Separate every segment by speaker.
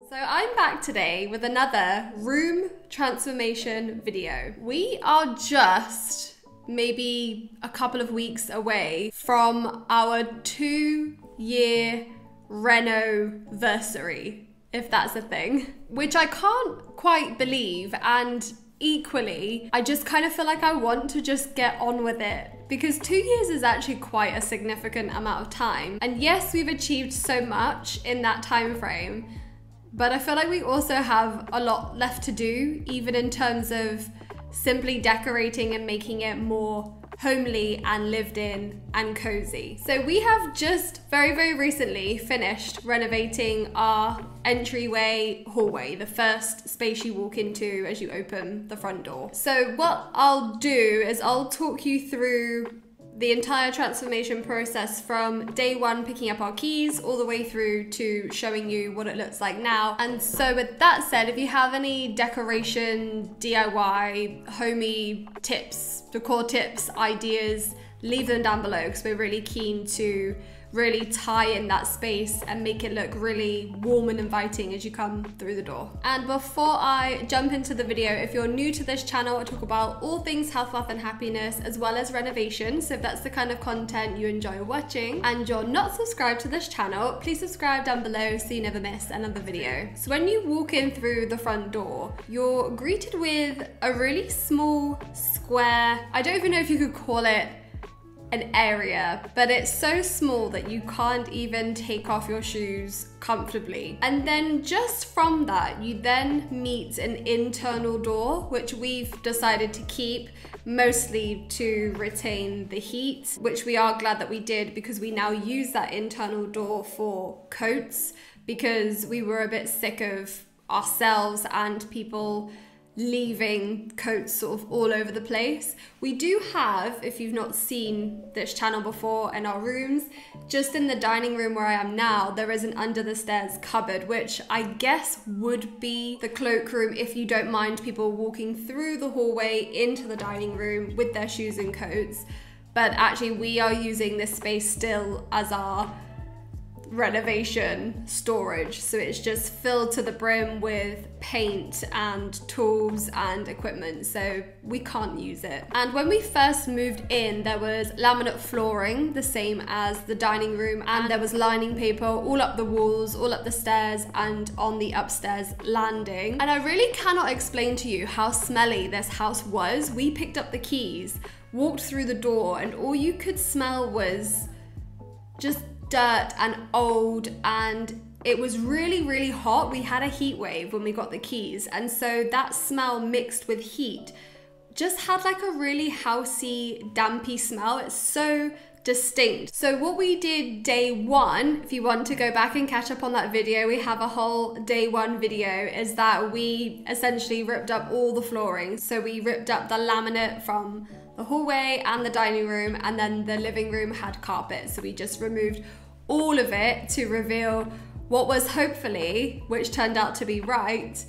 Speaker 1: So I'm back today with another room transformation video. We are just maybe a couple of weeks away from our 2-year reno-versary, if that's a thing, which I can't quite believe, and equally, I just kind of feel like I want to just get on with it because 2 years is actually quite a significant amount of time. And yes, we've achieved so much in that time frame, but I feel like we also have a lot left to do, even in terms of simply decorating and making it more homely and lived in and cozy. So we have just very recently finished renovating our entryway hallway, the first space you walk into as you open the front door. So what I'll do is I'll talk you through the entire transformation process from day one, picking up our keys, all the way through to showing you what it looks like now. And so with that said, if you have any decoration, DIY, homey tips, decor tips, ideas, leave them down below because we're really keen to really tie in that space and make it look really warm and inviting as you come through the door. And before I jump into the video, if you're new to this channel, I talk about all things health, wealth and happiness, as well as renovation. So if that's the kind of content you enjoy watching and you're not subscribed to this channel, please subscribe down below so you never miss another video. So when you walk in through the front door, you're greeted with a really small square, I don't even know if you could call it an area, but it's so small that you can't even take off your shoes comfortably. And then just from that, you then meet an internal door, which we've decided to keep mostly to retain the heat, which we are glad that we did because we now use that internal door for coats because we were a bit sick of ourselves and people leaving coats sort of all over the place. We do have, if you've not seen this channel before, in our rooms, just in the dining room where I am now, there is an under the stairs cupboard, which I guess would be the cloakroom if you don't mind people walking through the hallway into the dining room with their shoes and coats. But actually we are using this space still as our renovation storage, so it's just filled to the brim with paint and tools and equipment, so we can't use it. And when we first moved in, there was laminate flooring, the same as the dining room, and there was lining paper all up the walls, all up the stairs and on the upstairs landing. And I really cannot explain to you how smelly this house was. We picked up the keys, walked through the door, and all you could smell was just dirt and old, and it was really hot. We had a heat wave when we got the keys, and so that smell mixed with heat just had like a really housey, dampy smell. It's so distinct. So what we did day one, if you want to go back and catch up on that video, we have a whole day one video, is that we essentially ripped up all the flooring. So we ripped up the laminate from the hallway and the dining room, and then the living room had carpet, so we just removed all of it to reveal what was hopefully, which turned out to be right,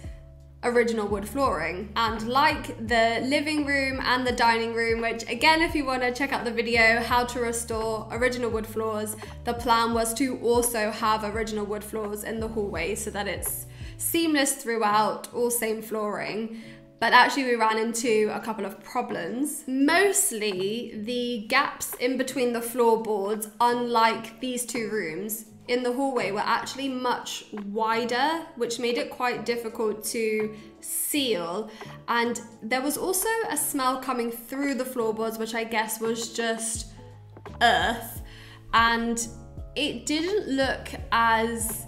Speaker 1: original wood flooring. And like the living room and the dining room, which again, if you want to check out the video how to restore original wood floors, the plan was to also have original wood floors in the hallway so that it's seamless throughout, all same flooring. But actually we ran into a couple of problems. Mostly the gaps in between the floorboards, unlike these two rooms in the hallway, were actually much wider, which made it quite difficult to seal. And there was also a smell coming through the floorboards, which I guess was just earth. And it didn't look as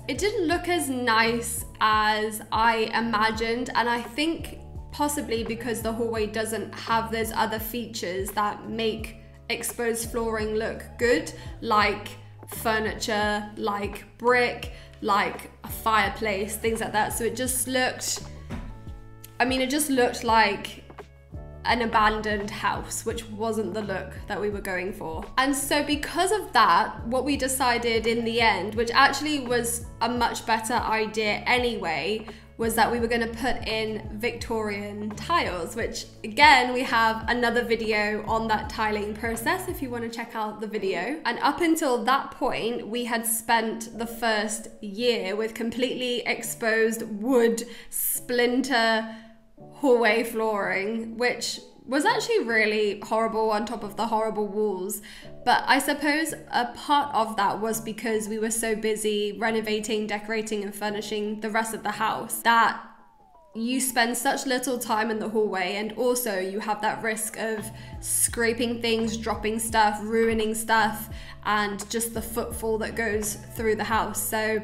Speaker 1: nice as I imagined. And I think possibly because the hallway doesn't have those other features that make exposed flooring look good, like furniture, like brick, like a fireplace, things like that. So it just looked, it just looked like an abandoned house, which wasn't the look that we were going for. And so because of that, what we decided in the end, which actually was a much better idea anyway, was that we were going to put in Victorian tiles, which again, we have another video on that tiling process if you want to check out the video. And up until that point, we had spent the first year with completely exposed wood splinter hallway flooring, which was actually really horrible on top of the horrible walls. But I suppose a part of that was because we were so busy renovating, decorating and furnishing the rest of the house that you spend such little time in the hallway, and also you have that risk of scraping things, dropping stuff, ruining stuff, and just the footfall that goes through the house. So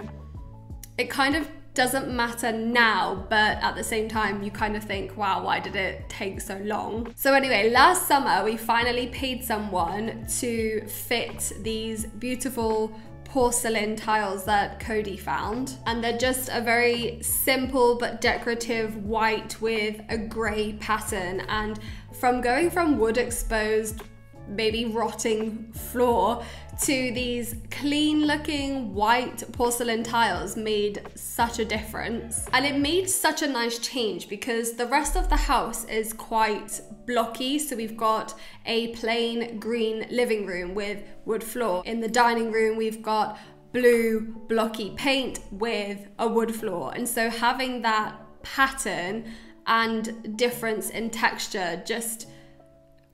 Speaker 1: it kind of doesn't matter now, but at the same time you kind of think, wow, why did it take so long? So anyway, last summer we finally paid someone to fit these beautiful porcelain tiles that Cody found, and they're just a very simple but decorative white with a grey pattern. And from going from wood exposed, maybe rotting floor to these clean looking white porcelain tiles made such a difference. And it made such a nice change because the rest of the house is quite blocky. So we've got a plain green living room with wood floor. In the dining room, we've got blue blocky paint with a wood floor. And so having that pattern and difference in texture just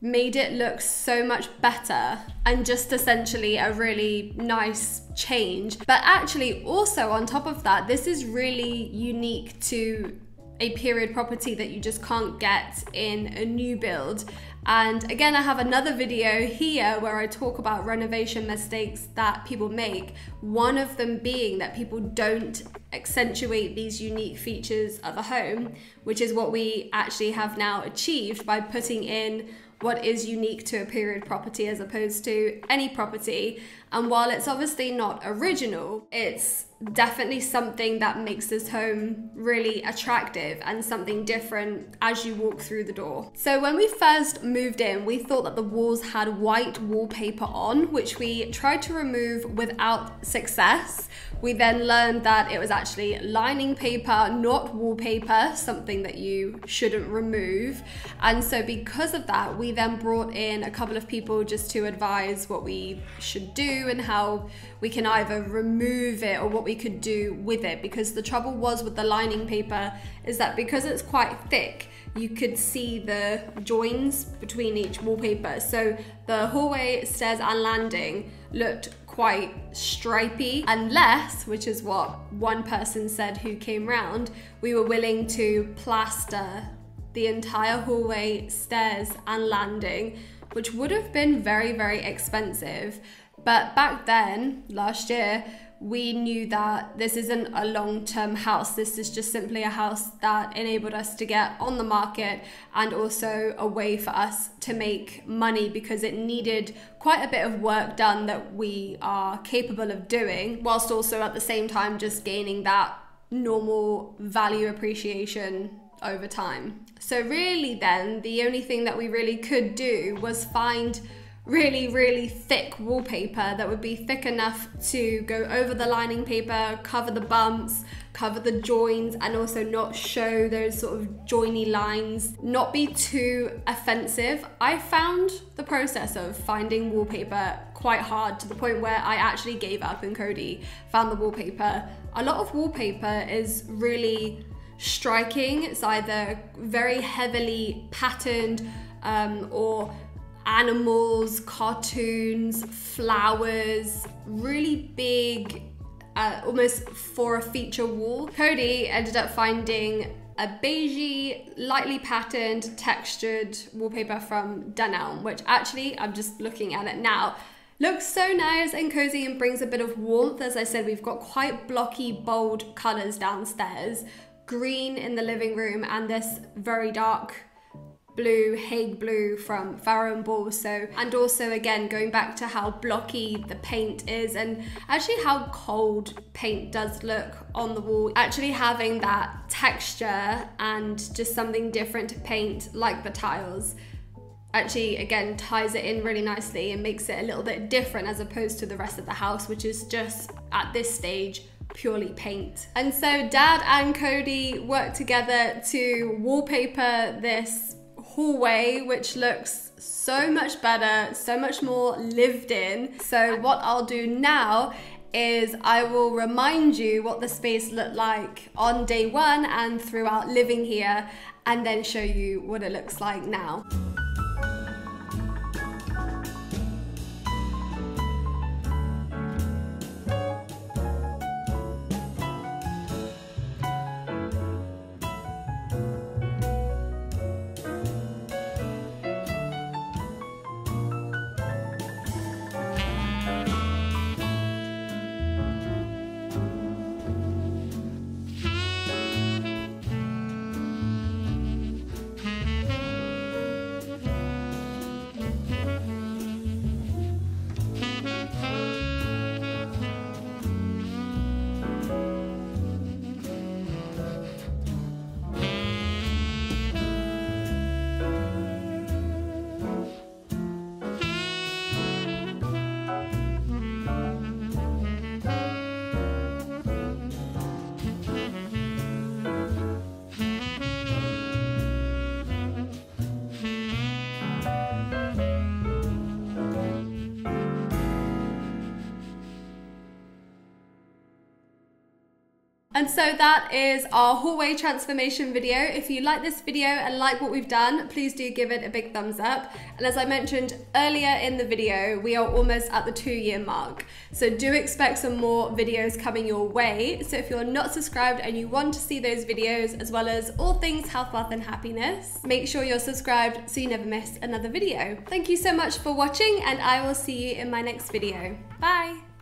Speaker 1: made it look so much better, and just essentially a really nice change. But actually also on top of that, this is really unique to a period property that you just can't get in a new build. And again, I have another video here where I talk about renovation mistakes that people make. One of them being that people don't accentuate these unique features of a home, which is what we actually have now achieved by putting in what is unique to a period property as opposed to any property. And while it's obviously not original, it's definitely something that makes this home really attractive and something different as you walk through the door. So when we first moved in, we thought that the walls had white wallpaper on, which we tried to remove without success. We then learned that it was actually lining paper, not wallpaper, something that you shouldn't remove. And so because of that, we then brought in a couple of people just to advise what we should do and how we can either remove it or what we could do with it. Because the trouble was with the lining paper is that because it's quite thick, you could see the joins between each wallpaper. So the hallway, stairs and landing looked quite stripy, unless, which is what one person said who came round, we were willing to plaster the entire hallway, stairs and landing, which would have been very, very expensive. But back then, last year, we knew that this isn't a long-term house. This is just simply a house that enabled us to get on the market and also a way for us to make money because it needed quite a bit of work done that we are capable of doing, whilst also at the same time just gaining that normal value appreciation over time. So really then, the only thing that we really could do was find really, really thick wallpaper that would be thick enough to go over the lining paper, cover the bumps, cover the joins, and also not show those sort of joiny lines, not be too offensive. I found the process of finding wallpaper quite hard, to the point where I actually gave up and Cody found the wallpaper. A lot of wallpaper is really striking. It's either very heavily patterned or animals, cartoons, flowers, really big, almost for a feature wall. Cody ended up finding a beigey, lightly patterned, textured wallpaper from Dunelm, which actually, I'm just looking at it now, looks so nice and cozy and brings a bit of warmth. As I said, we've got quite blocky, bold colors downstairs, green in the living room, and this very dark blue, Hague blue from Farrow & Ball. So, and also again, going back to how blocky the paint is and actually how cold paint does look on the wall, actually having that texture and just something different to paint like the tiles actually again ties it in really nicely and makes it a little bit different as opposed to the rest of the house, which is just at this stage purely paint. And so Dad and Cody worked together to wallpaper this hallway, which looks so much better, so much more lived in. So what I'll do now is I will remind you what the space looked like on day one and throughout living here, and then show you what it looks like now. And so that is our hallway transformation video. If you like this video and like what we've done, please do give it a big thumbs up. And as I mentioned earlier in the video, we are almost at the 2-year mark. So do expect some more videos coming your way. So if you're not subscribed and you want to see those videos, as well as all things health, wealth, and happiness, make sure you're subscribed so you never miss another video. Thank you so much for watching, and I will see you in my next video. Bye.